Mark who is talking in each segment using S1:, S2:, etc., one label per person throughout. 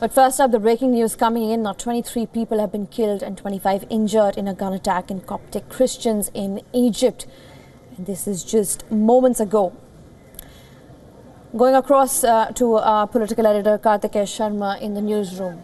S1: But first up, the breaking news coming in. Now 23 people have been killed and 25 injured in a gun attack in Coptic Christians in Egypt. And this is just moments ago. Going across to our political editor Coptic Sharma in the newsroom.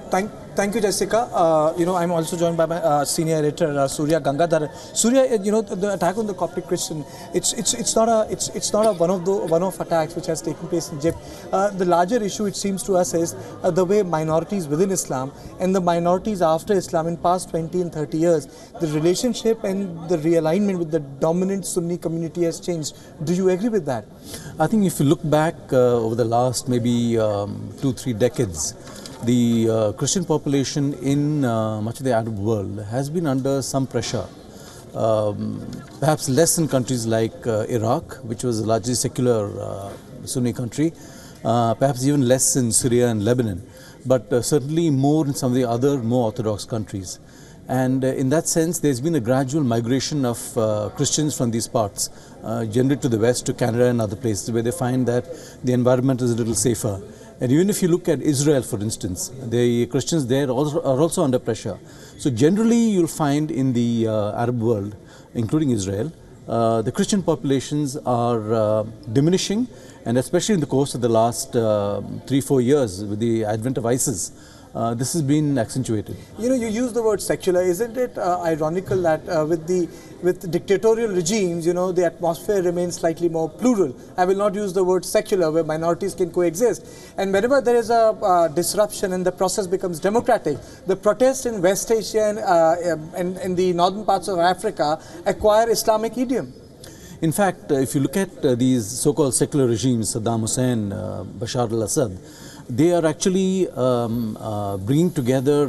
S2: Thank you, Jessica. I'm also joined by my senior editor Surya Gangadhar. Surya, the attack on the Coptic Christian, it's not a one-off attacks which has taken place in Egypt. The larger issue, it seems to us, is the way minorities within Islam and the minorities after Islam in past 20 and 30 years, the relationship and the realignment with the dominant Sunni community has changed. Do you agree with that?
S3: I think if you look back over the last maybe 2-3 decades, the Christian population in much of the Arab world has been under some pressure. Perhaps less in countries like Iraq, which was a largely secular Sunni country, perhaps even less in Syria and Lebanon, but certainly more in some of the other more orthodox countries. And in that sense, there's been a gradual migration of Christians from these parts, generally to the west, to Canada and other places, where they find that the environment is a little safer. And even if you look at Israel, for instance, the Christians there are also under pressure. So generally, you'll find in the Arab world, including Israel, the Christian populations are diminishing, and especially in the course of the last 3-4 years with the advent of ISIS, this has been accentuated. You
S2: use the word secular. Isn't it ironical that with dictatorial regimes, the atmosphere remains slightly more plural? I will not use the word secular, where minorities can coexist. And whenever there is a disruption and the process becomes democratic, the protests in West Asia and in the northern parts of Africa acquire Islamic idiom.
S3: In fact, if you look at these so-called secular regimes, Saddam Hussein, Bashar al-Assad, they are actually bringing together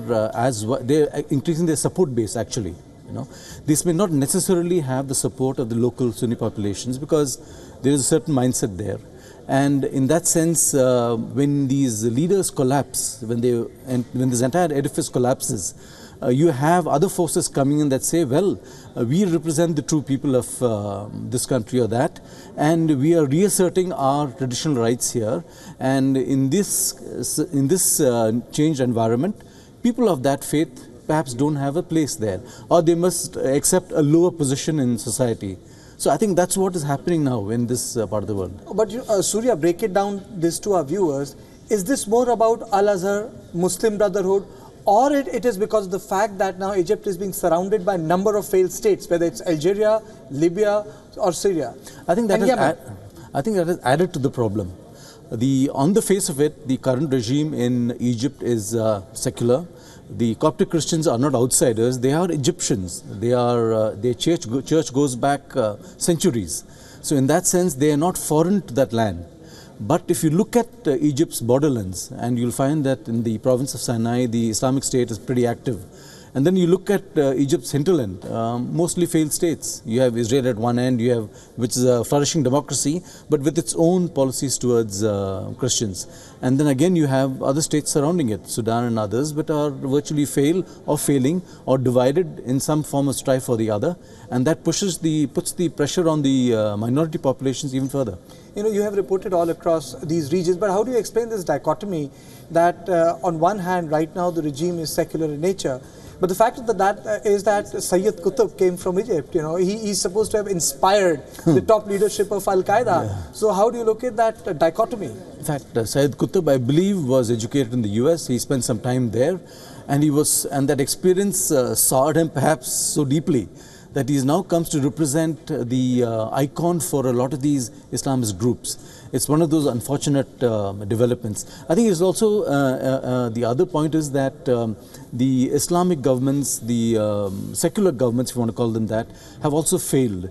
S3: they're increasing their support base actually. This may not necessarily have the support of the local Sunni populations because there is a certain mindset there. And in that sense, when these leaders collapse, when this entire edifice collapses, you have other forces coming in that say, well, we represent the true people of this country or that, and we are reasserting our traditional rights here. And in this changed environment, people of that faith perhaps don't have a place there, or they must accept a lower position in society. So I think that's what is happening now in this part of the world.
S2: But Surya, break it down this to our viewers. Is this more about Al-Azhar, Muslim Brotherhood, or it is because of the fact that now Egypt is being surrounded by a number of failed states, whether it's Algeria, Libya, or Syria?
S3: I think that has added to the problem. On the face of it, the current regime in Egypt is secular. The Coptic Christians are not outsiders; they are Egyptians. Their church goes back centuries. So in that sense, they are not foreign to that land. But if you look at Egypt's borderlands, and you'll find that in the province of Sinai, the Islamic State is pretty active. And then you look at Egypt's hinterland, mostly failed states. You have Israel at one end, which is a flourishing democracy, but with its own policies towards Christians. And then again, you have other states surrounding it, Sudan and others, but are virtually failing or divided in some form of strife or the other. And that puts the pressure on the minority populations even further.
S2: You have reported all across these regions, but how do you explain this dichotomy that on one hand, right now, the regime is secular in nature, but the fact of that is that Sayyid Qutb came from Egypt. He's supposed to have inspired the top leadership of Al-Qaeda. Yeah. So how do you look at that dichotomy?
S3: In fact, Sayyid Qutb, I believe, was educated in the US. He spent some time there, and that experience soured him perhaps so deeply that he now comes to represent the icon for a lot of these Islamist groups. It's one of those unfortunate developments. I think it's also, the other point is that the Islamic governments, the secular governments, if you want to call them that, have also failed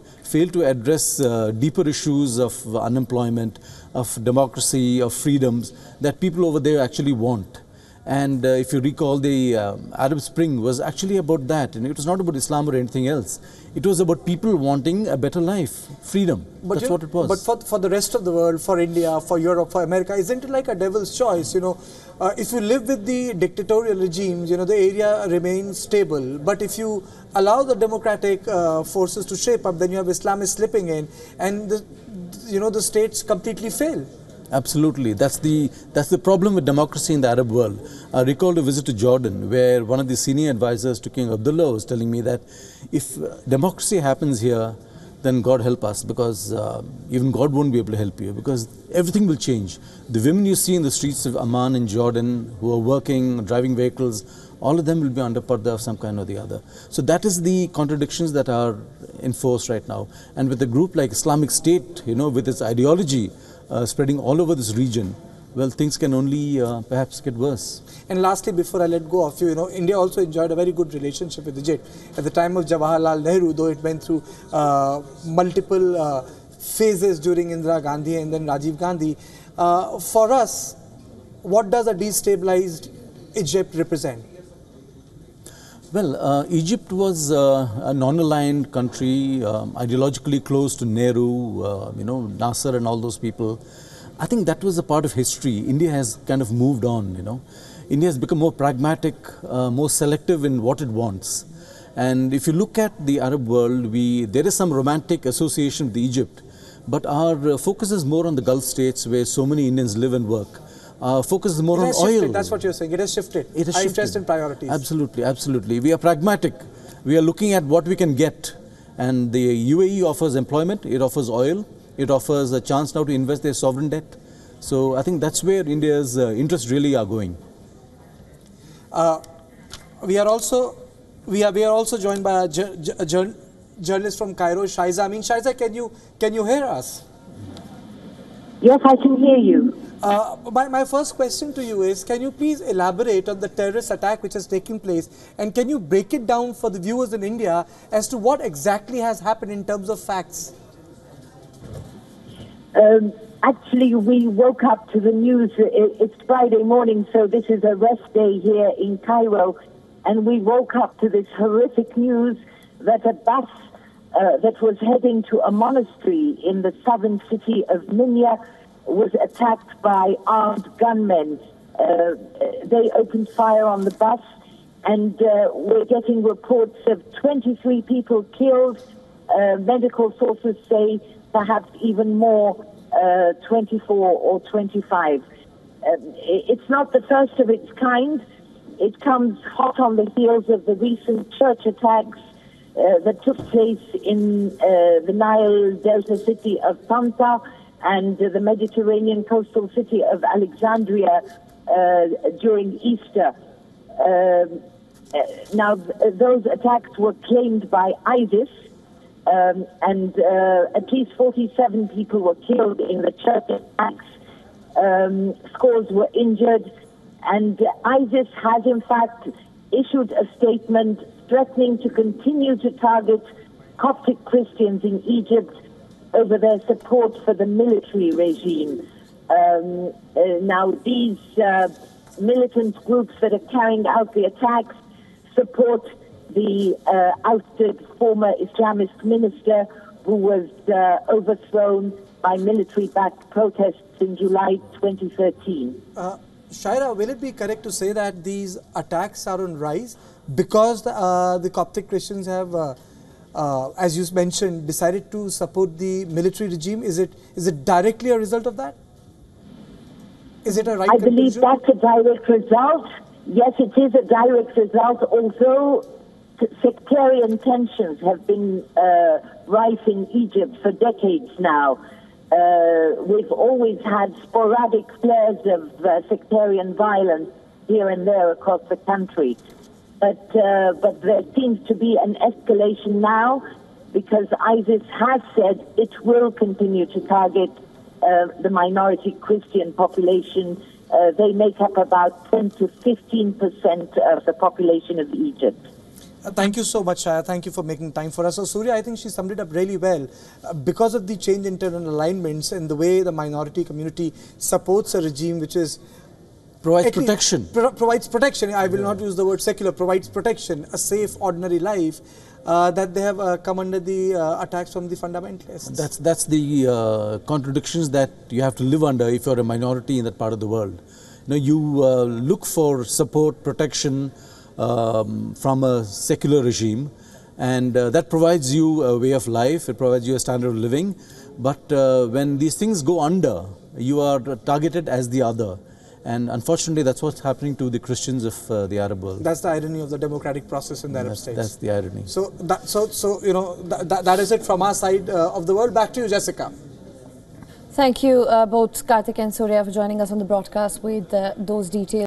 S3: to address deeper issues of unemployment, of democracy, of freedoms that people over there actually want. And if you recall, the Arab Spring was actually about that. And it was not about Islam or anything else. It was about people wanting a better life, freedom. But that's what it was.
S2: But for the rest of the world, for India, for Europe, for America, isn't it like a devil's choice? If you live with the dictatorial regimes, the area remains stable. But if you allow the democratic forces to shape up, then you have Islamists slipping in, and the states completely fail.
S3: Absolutely. That's the problem with democracy in the Arab world. I recalled a visit to Jordan where one of the senior advisors to King Abdullah was telling me that if democracy happens here, then God help us, because even God won't be able to help you, because everything will change. The women you see in the streets of Amman in Jordan who are working, driving vehicles, all of them will be under parda of some kind or the other. So that is the contradictions that are enforced right now. And with a group like Islamic State, with its ideology spreading all over this region, well, things can only perhaps get worse.
S2: And lastly, before I let go of you, India also enjoyed a very good relationship with Egypt. At the time of Jawaharlal Nehru, though it went through multiple phases during Indira Gandhi and then Rajiv Gandhi, for us, what does a destabilized Egypt represent?
S3: Well, Egypt was a non-aligned country, ideologically close to Nehru, Nasser and all those people. I think that was a part of history. India has kind of moved on, India has become more pragmatic, more selective in what it wants. And if you look at the Arab world, there is some romantic association with Egypt, but our focus is more on the Gulf states where so many Indians live and work. Focus is more on oil.
S2: That's what you're saying. It has shifted.
S3: It has
S2: our
S3: shifted.
S2: Interest and priorities.
S3: Absolutely, absolutely. We are pragmatic. We are looking at what we can get. And the UAE offers employment. It offers oil. It offers a chance now to invest their sovereign debt. So I think that's where India's interests really are going.
S2: We are also joined by a journalist from Cairo, Shaiza. I mean, Shaiza, can you hear us?
S4: Yes, I can hear you.
S2: My first question to you is, can you please elaborate on the terrorist attack which has taken place, and can you break it down for the viewers in India as to what exactly has happened in terms of facts?
S4: Actually, we woke up to the news. It's Friday morning, so this is a rest day here in Cairo, and we woke up to this horrific news that a bus that was heading to a monastery in the southern city of Minya was attacked by armed gunmen. They opened fire on the bus, and we're getting reports of 23 people killed. Medical sources say perhaps even more, 24 or 25. It's not the first of its kind. It comes hot on the heels of the recent church attacks that took place in the Nile Delta city of Tanta and the Mediterranean coastal city of Alexandria during Easter. Now, those attacks were claimed by ISIS, and at least 47 people were killed in the church attacks. Scores were injured, and ISIS has in fact issued a statement threatening to continue to target Coptic Christians in Egypt over their support for the military regime. Now, these militant groups that are carrying out the attacks support the ousted former Islamist minister who was overthrown by military-backed protests in July 2013.
S2: Shaira, will it be correct to say that these attacks are on rise because the Coptic Christians have, as you mentioned, decided to support the military regime? Is it directly a result of that? Is it a right conclusion?
S4: I believe that's a direct result. Yes, it is a direct result, although sectarian tensions have been rife in Egypt for decades now. We've always had sporadic flares of sectarian violence here and there across the country. But there seems to be an escalation now because ISIS has said it will continue to target the minority Christian population. They make up about 10 to 15% of the population of Egypt.
S2: Thank you so much, Shaya. Thank you for making time for us. So, Surya, I think she summed it up really well. Because of the change in internal alignments and the way the minority community supports a regime which is
S3: provides protection.
S2: Provides protection. I will not use the word secular. Provides protection, a safe, ordinary life. That they have come under the attacks from the fundamentalists.
S3: That's the contradictions that you have to live under if you're a minority in that part of the world. You look for support, protection from a secular regime, and that provides you a way of life. It provides you a standard of living. But when these things go under, you are targeted as the other. And unfortunately, that's what's happening to the Christians of the Arab world.
S2: That's the irony of the democratic process in the Arab states.
S3: That's the irony.
S2: So that is it from our side of the world. Back to you, Jessica.
S1: Thank you both Karthik and Surya for joining us on the broadcast with those details.